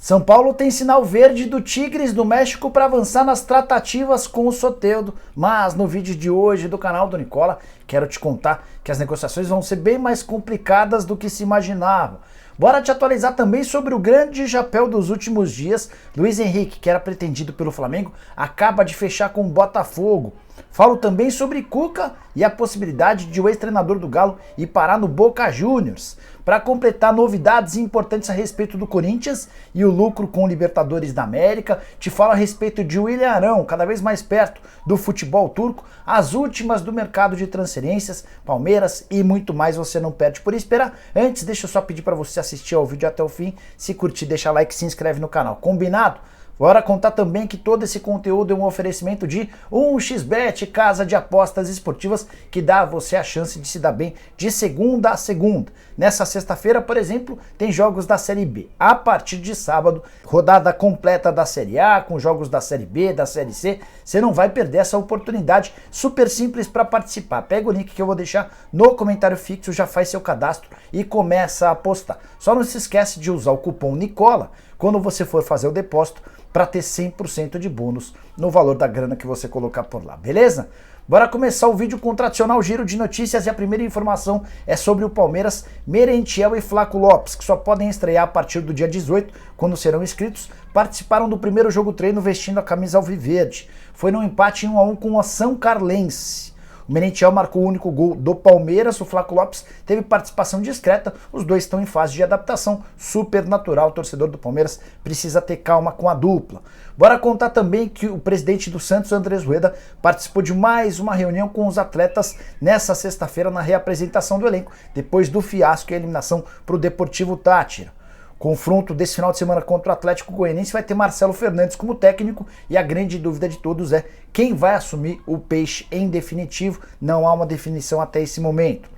São Paulo tem sinal verde do Tigres do México para avançar nas tratativas com o Soteldo, mas no vídeo de hoje do canal do Nicola, quero te contar que as negociações vão ser bem mais complicadas do que se imaginava. Bora te atualizar também sobre o grande chapéu dos últimos dias. Luiz Henrique, que era pretendido pelo Flamengo, acaba de fechar com o Botafogo. Falo também sobre Cuca e a possibilidade de o ex-treinador do Galo ir parar no Boca Juniors. Para completar novidades importantes a respeito do Corinthians e o lucro com o Libertadores da América, te falo a respeito de William Arão, cada vez mais perto do futebol turco, as últimas do mercado de transferências, Palmeiras e muito mais você não perde por esperar. Antes, deixa eu só pedir para você assistir ao vídeo até o fim, se curtir, deixa like e se inscreve no canal, combinado? Bora contar também que todo esse conteúdo é um oferecimento de 1xBet, casa de apostas esportivas que dá a você a chance de se dar bem de segunda a segunda. Nessa sexta-feira, por exemplo, tem jogos da Série B. A partir de sábado, rodada completa da Série A, com jogos da Série B, da Série C. Você não vai perder essa oportunidade super simples para participar. Pega o link que eu vou deixar no comentário fixo, já faz seu cadastro e começa a apostar. Só não se esquece de usar o cupom Nicola quando você for fazer o depósito, para ter 100% de bônus no valor da grana que você colocar por lá, beleza? Bora começar o vídeo com o tradicional giro de notícias e a primeira informação é sobre o Palmeiras, Merentiel e Flaco Lopes, que só podem estrear a partir do dia 18, quando serão inscritos, participaram do primeiro jogo treino vestindo a camisa alviverde. Foi num empate em 1-1 com o São Carlense. O Merentiel marcou o único gol do Palmeiras, o Flaco Lopes teve participação discreta, os dois estão em fase de adaptação super natural, o torcedor do Palmeiras precisa ter calma com a dupla. Bora contar também que o presidente do Santos, Andrés Rueda, participou de mais uma reunião com os atletas nessa sexta-feira na reapresentação do elenco, depois do fiasco e a eliminação para o Deportivo Táchira. Confronto desse final de semana contra o Atlético Goianiense vai ter Marcelo Fernandes como técnico e a grande dúvida de todos é quem vai assumir o Peixe em definitivo. Não há uma definição até esse momento.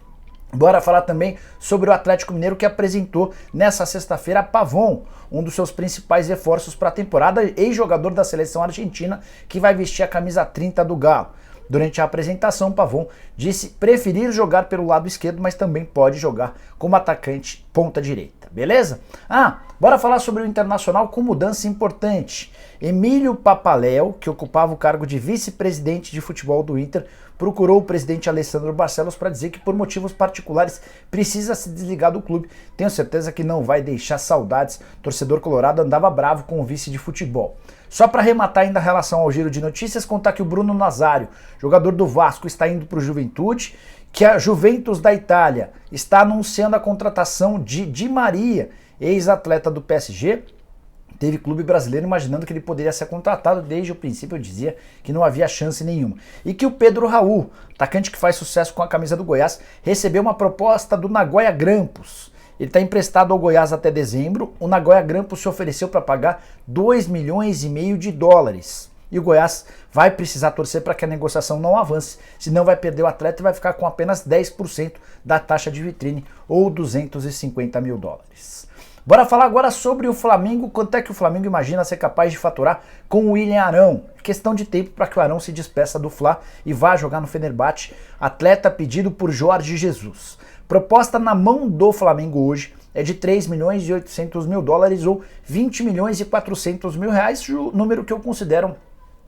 Bora falar também sobre o Atlético Mineiro que apresentou nessa sexta-feira Pavón, um dos seus principais reforços para a temporada, ex-jogador da seleção argentina que vai vestir a camisa 30 do Galo. Durante a apresentação, Pavón disse preferir jogar pelo lado esquerdo, mas também pode jogar como atacante ponta direita, beleza? Bora falar sobre o Internacional com mudança importante. Emílio Papaléu, que ocupava o cargo de vice-presidente de futebol do Inter, procurou o presidente Alessandro Barcelos para dizer que por motivos particulares precisa se desligar do clube. Tenho certeza que não vai deixar saudades. O torcedor colorado andava bravo com o vice de futebol. Só para arrematar ainda a relação ao giro de notícias, contar que o Bruno Nazário, jogador do Vasco, está indo para o Juventude, que a Juventus da Itália está anunciando a contratação de Di Maria, ex-atleta do PSG. Teve clube brasileiro imaginando que ele poderia ser contratado, desde o princípio eu dizia que não havia chance nenhuma. E que o Pedro Raul, atacante que faz sucesso com a camisa do Goiás, recebeu uma proposta do Nagoya Grampus. Ele está emprestado ao Goiás até dezembro, o Nagoya Grampus se ofereceu para pagar 2,5 milhões de dólares. E o Goiás vai precisar torcer para que a negociação não avance, senão vai perder o atleta e vai ficar com apenas 10% da taxa de vitrine, ou 250 mil dólares. Bora falar agora sobre o Flamengo, quanto é que o Flamengo imagina ser capaz de faturar com o William Arão. Questão de tempo para que o Arão se despeça do Fla e vá jogar no Fenerbahçe, atleta pedido por Jorge Jesus. Proposta na mão do Flamengo hoje é de 3 milhões e 800 mil dólares ou 20 milhões e 400 mil reais, número que eu considero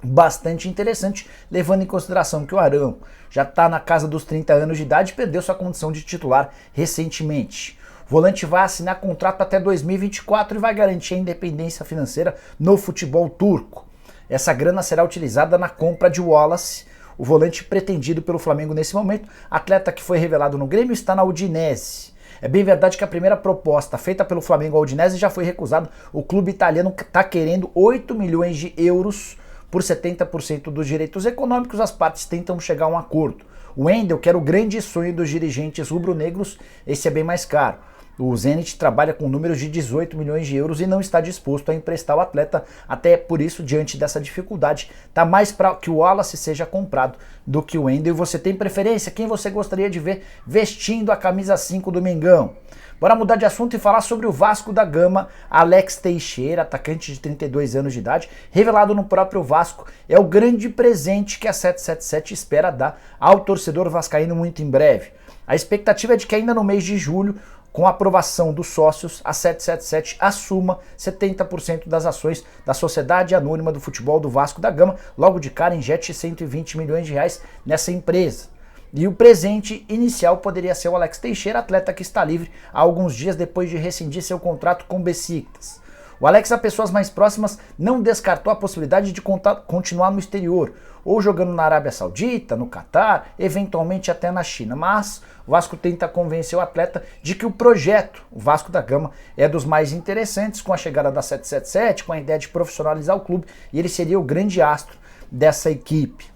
bastante interessante, levando em consideração que o Arão já está na casa dos 30 anos de idade e perdeu sua condição de titular recentemente. O volante vai assinar contrato até 2024 e vai garantir a independência financeira no futebol turco. Essa grana será utilizada na compra de Wallace, o volante pretendido pelo Flamengo nesse momento, atleta que foi revelado no Grêmio, está na Udinese. É bem verdade que a primeira proposta feita pelo Flamengo ao Udinese já foi recusada. O clube italiano está querendo 8 milhões de euros por 70% dos direitos econômicos, as partes tentam chegar a um acordo. O Wendel, que era o grande sonho dos dirigentes rubro-negros, esse é bem mais caro. O Zenit trabalha com números de 18 milhões de euros e não está disposto a emprestar o atleta, até por isso, diante dessa dificuldade, está mais para que o Wallace seja comprado do que o Wendel. E você tem preferência? Quem você gostaria de ver vestindo a camisa 5 do Mengão? Bora mudar de assunto e falar sobre o Vasco da Gama. Alex Teixeira, atacante de 32 anos de idade, revelado no próprio Vasco, é o grande presente que a 777 espera dar ao torcedor vascaíno muito em breve. A expectativa é de que ainda no mês de julho com a aprovação dos sócios, a 777 assuma 70% das ações da Sociedade Anônima do Futebol do Vasco da Gama, logo de cara injete 120 milhões de reais nessa empresa. E o presente inicial poderia ser o Alex Teixeira, atleta que está livre há alguns dias depois de rescindir seu contrato com o Besiktas. O Alex, a pessoas mais próximas, não descartou a possibilidade de continuar no exterior, ou jogando na Arábia Saudita, no Catar, eventualmente até na China. Mas o Vasco tenta convencer o atleta de que o projeto, o Vasco da Gama, é dos mais interessantes com a chegada da 777, com a ideia de profissionalizar o clube, e ele seria o grande astro dessa equipe.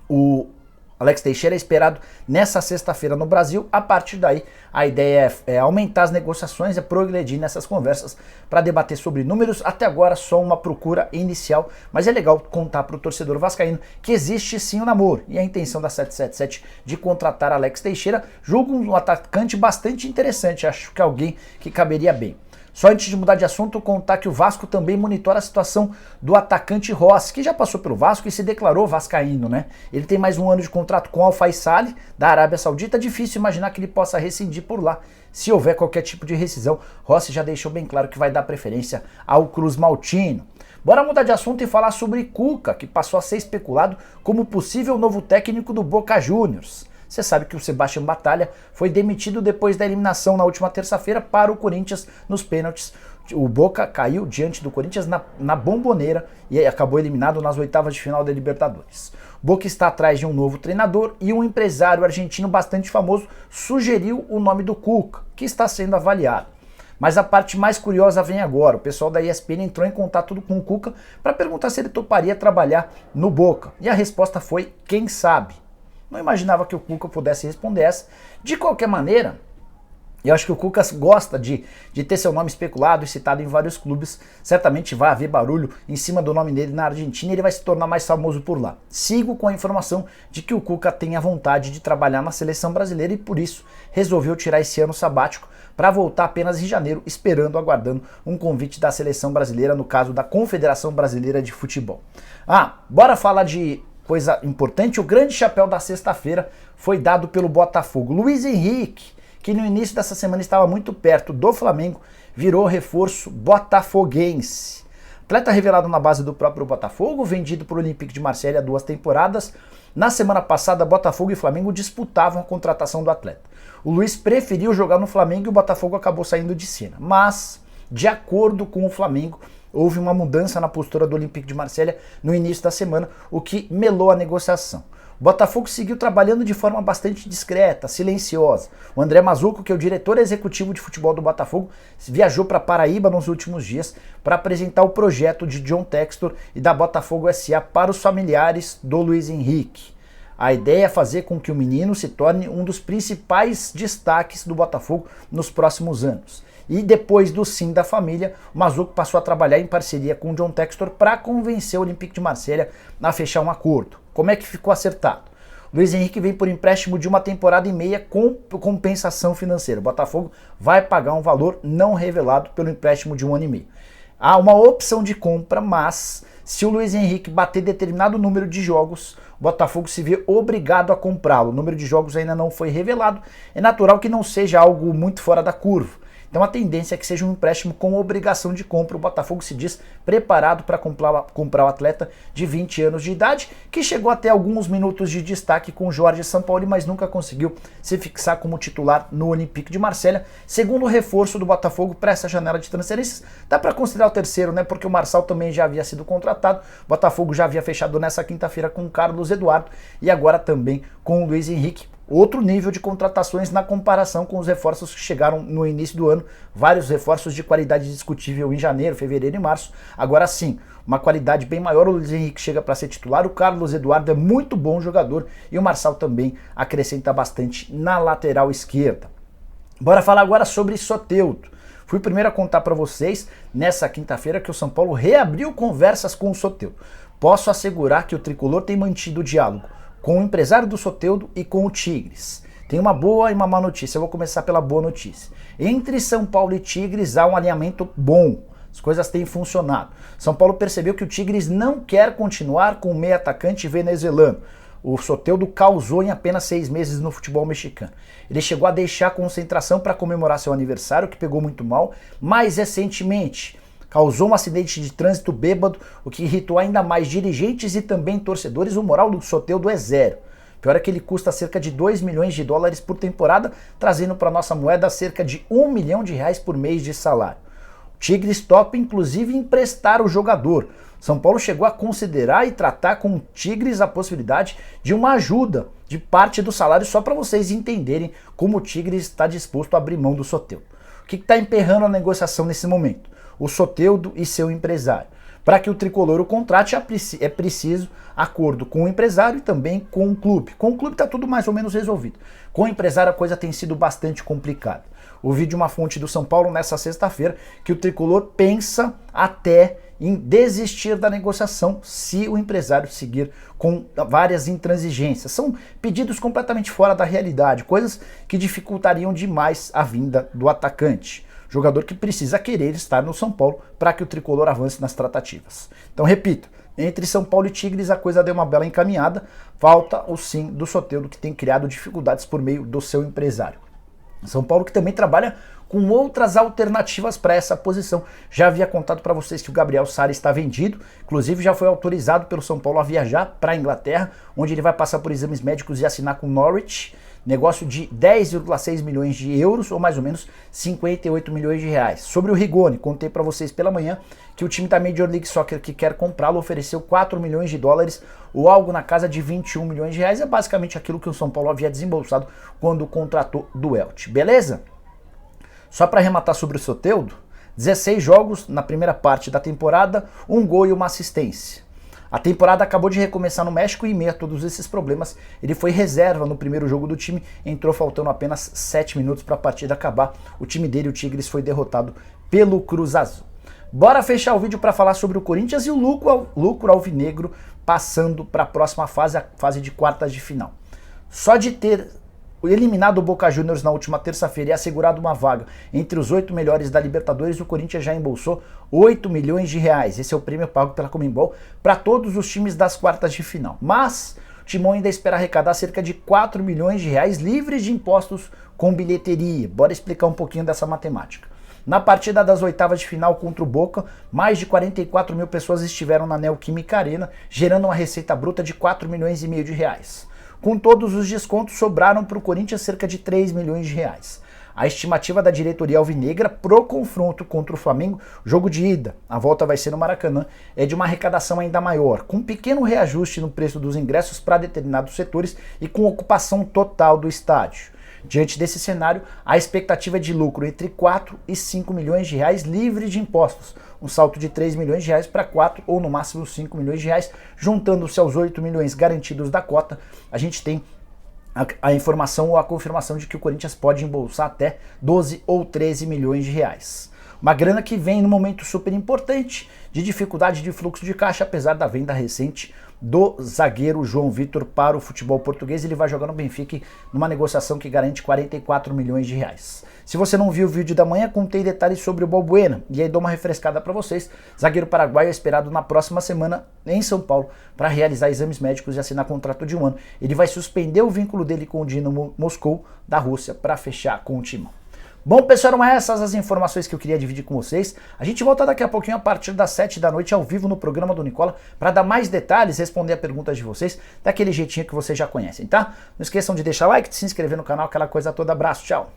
O Alex Teixeira é esperado nessa sexta-feira no Brasil. A partir daí, a ideia é aumentar as negociações, é progredir nessas conversas para debater sobre números. Até agora, só uma procura inicial, mas é legal contar para o torcedor vascaíno que existe sim um namoro. E a intenção da 777 de contratar Alex Teixeira, julgo um atacante bastante interessante, acho que alguém que caberia bem. Só antes de mudar de assunto, contar que o Vasco também monitora a situação do atacante Rossi, que já passou pelo Vasco e se declarou vascaíno, né? Ele tem mais um ano de contrato com o Al Faisaly, da Arábia Saudita. É difícil imaginar que ele possa rescindir por lá. Se houver qualquer tipo de rescisão, Rossi já deixou bem claro que vai dar preferência ao Cruz Maltino. Bora mudar de assunto e falar sobre Cuca, que passou a ser especulado como possível novo técnico do Boca Juniors. Você sabe que o Sebastião Batalha foi demitido depois da eliminação na última terça-feira para o Corinthians nos pênaltis. O Boca caiu diante do Corinthians na Bomboneira e acabou eliminado nas oitavas de final da Libertadores. O Boca está atrás de um novo treinador e um empresário argentino bastante famoso sugeriu o nome do Cuca, que está sendo avaliado. Mas a parte mais curiosa vem agora. O pessoal da ESPN entrou em contato com o Cuca para perguntar se ele toparia trabalhar no Boca. E a resposta foi: quem sabe? Não imaginava que o Cuca pudesse responder essa. De qualquer maneira, eu acho que o Cuca gosta de ter seu nome especulado e citado em vários clubes. Certamente vai haver barulho em cima do nome dele na Argentina e ele vai se tornar mais famoso por lá. Sigo com a informação de que o Cuca tem a vontade de trabalhar na seleção brasileira e por isso resolveu tirar esse ano sabático para voltar apenas em janeiro, aguardando um convite da seleção brasileira, no caso da Confederação Brasileira de Futebol. Bora falar de coisa importante. O grande chapéu da sexta-feira foi dado pelo Botafogo. Luiz Henrique, que no início dessa semana estava muito perto do Flamengo, virou reforço botafoguense. Atleta revelado na base do próprio Botafogo, vendido para o Olympique de Marseille há 2 temporadas. Na semana passada, Botafogo e Flamengo disputavam a contratação do atleta. O Luiz preferiu jogar no Flamengo e o Botafogo acabou saindo de cena. Mas, de acordo com o Flamengo, houve uma mudança na postura do Olympique de Marseille no início da semana, o que melou a negociação. O Botafogo seguiu trabalhando de forma bastante discreta, silenciosa. O André Mazzucco, que é o diretor executivo de futebol do Botafogo, viajou para Paraíba nos últimos dias para apresentar o projeto de John Textor e da Botafogo SA para os familiares do Luiz Henrique. A ideia é fazer com que o menino se torne um dos principais destaques do Botafogo nos próximos anos. E depois do sim da família, o Mazzucco passou a trabalhar em parceria com o John Textor para convencer o Olympique de Marseille a fechar um acordo. Como é que ficou acertado? O Luiz Henrique vem por empréstimo de 1 temporada e meia com compensação financeira. O Botafogo vai pagar um valor não revelado pelo empréstimo de 1 ano e meio. Há uma opção de compra, mas se o Luiz Henrique bater determinado número de jogos, o Botafogo se vê obrigado a comprá-lo. O número de jogos ainda não foi revelado. É natural que não seja algo muito fora da curva. Então a tendência é que seja um empréstimo com obrigação de compra. O Botafogo se diz preparado para comprar o atleta de 20 anos de idade, que chegou até alguns minutos de destaque com o Jorge Sampaoli, mas nunca conseguiu se fixar como titular no Olympique de Marseille. Segundo reforço do Botafogo para essa janela de transferências, dá para considerar o terceiro, né? Porque o Marçal também já havia sido contratado. O Botafogo já havia fechado nessa quinta-feira com o Carlos Eduardo e agora também com o Luiz Henrique. Outro nível de contratações na comparação com os reforços que chegaram no início do ano. Vários reforços de qualidade discutível em janeiro, fevereiro e março. Agora sim, uma qualidade bem maior. O Luiz Henrique chega para ser titular. O Carlos Eduardo é muito bom jogador. E o Marçal também acrescenta bastante na lateral esquerda. Bora falar agora sobre Soteldo. Fui o primeiro a contar para vocês nessa quinta-feira que o São Paulo reabriu conversas com o Soteldo. Posso assegurar que o tricolor tem mantido o diálogo com o empresário do Soteldo e com o Tigres. Tem uma boa e uma má notícia. Eu vou começar pela boa notícia. Entre São Paulo e Tigres há um alinhamento bom. As coisas têm funcionado. São Paulo percebeu que o Tigres não quer continuar com o meio atacante venezuelano. o Soteldo causou em apenas 6 meses no futebol mexicano. Ele chegou a deixar a concentração para comemorar seu aniversário, que pegou muito mal. Mais recentemente, causou um acidente de trânsito bêbado, o que irritou ainda mais dirigentes e também torcedores. O moral do Soteldo é zero. Pior é que ele custa cerca de 2 milhões de dólares por temporada, trazendo para nossa moeda cerca de 1 milhão de reais por mês de salário. O Tigres topa inclusive emprestar o jogador. São Paulo chegou a considerar e tratar com o Tigres a possibilidade de uma ajuda de parte do salário, só para vocês entenderem como o Tigres está disposto a abrir mão do Soteldo. O que está emperrando a negociação nesse momento? O Soteldo e seu empresário. Para que o tricolor o contrate é preciso acordo com o empresário e também com o clube. Com o clube está tudo mais ou menos resolvido. Com o empresário a coisa tem sido bastante complicada. Ouvi de uma fonte do São Paulo nessa sexta-feira que o tricolor pensa até em desistir da negociação se o empresário seguir com várias intransigências. São pedidos completamente fora da realidade, coisas que dificultariam demais a vinda do atacante. Jogador que precisa querer estar no São Paulo para que o tricolor avance nas tratativas. Então, repito, entre São Paulo e Tigres a coisa deu uma bela encaminhada, falta o sim do Soteldo, que tem criado dificuldades por meio do seu empresário. São Paulo que também trabalha com outras alternativas para essa posição. Já havia contado para vocês que o Gabriel Sara está vendido, inclusive já foi autorizado pelo São Paulo a viajar para a Inglaterra, onde ele vai passar por exames médicos e assinar com o Norwich. Negócio de 10,6 milhões de euros, ou mais ou menos 58 milhões de reais. Sobre o Rigoni, contei para vocês pela manhã que o time da Major League Soccer que quer comprá-lo ofereceu 4 milhões de dólares, ou algo na casa de 21 milhões de reais. É basicamente aquilo que o São Paulo havia desembolsado quando contratou do Elche. Beleza? Só para arrematar sobre o Soteldo, 16 jogos na primeira parte da temporada, 1 gol e 1 assistência. A temporada acabou de recomeçar no México e em meio a todos esses problemas, ele foi reserva no primeiro jogo do time, entrou faltando apenas 7 minutos para a partida acabar. O time dele, o Tigres, foi derrotado pelo Cruz Azul. Bora fechar o vídeo para falar sobre o Corinthians e o lucro alvinegro passando para a próxima fase, a fase de quartas de final. Só de ter eliminado o Boca Juniors na última terça-feira e assegurado uma vaga entre os 8 melhores da Libertadores, o Corinthians já embolsou 8 milhões de reais. Esse é o prêmio pago pela Conmebol para todos os times das quartas de final. Mas o Timão ainda espera arrecadar cerca de 4 milhões de reais livres de impostos com bilheteria. Bora explicar um pouquinho dessa matemática. Na partida das oitavas de final contra o Boca, mais de 44 mil pessoas estiveram na Neoquímica Arena, gerando uma receita bruta de 4 milhões e meio de reais. Com todos os descontos, sobraram para o Corinthians cerca de 3 milhões de reais. A estimativa da diretoria alvinegra pro confronto contra o Flamengo, jogo de ida, a volta vai ser no Maracanã, é de uma arrecadação ainda maior, com um pequeno reajuste no preço dos ingressos para determinados setores e com ocupação total do estádio. Diante desse cenário, a expectativa é de lucro entre 4 e 5 milhões de reais livres de impostos, um salto de 3 milhões de reais para 4 ou no máximo 5 milhões de reais, juntando-se aos 8 milhões garantidos da cota, a gente tem a informação ou a confirmação de que o Corinthians pode embolsar até 12 ou 13 milhões de reais. Uma grana que vem num momento super importante de dificuldade de fluxo de caixa, apesar da venda recente do zagueiro João Vitor para o futebol português. Ele vai jogar no Benfica numa negociação que garante 44 milhões de reais. Se você não viu o vídeo da manhã, contei detalhes sobre o Balbuena e aí dou uma refrescada para vocês. Zagueiro paraguaio é esperado na próxima semana em São Paulo para realizar exames médicos e assinar contrato de 1 ano. Ele vai suspender o vínculo dele com o Dinamo Moscou da Rússia para fechar com o Timão. Bom, pessoal, eram essas as informações que eu queria dividir com vocês. A gente volta daqui a pouquinho a partir das 7 da noite ao vivo no programa do Nicola para dar mais detalhes, responder a perguntas de vocês daquele jeitinho que vocês já conhecem, tá? Não esqueçam de deixar like, de se inscrever no canal, aquela coisa toda. Abraço, tchau!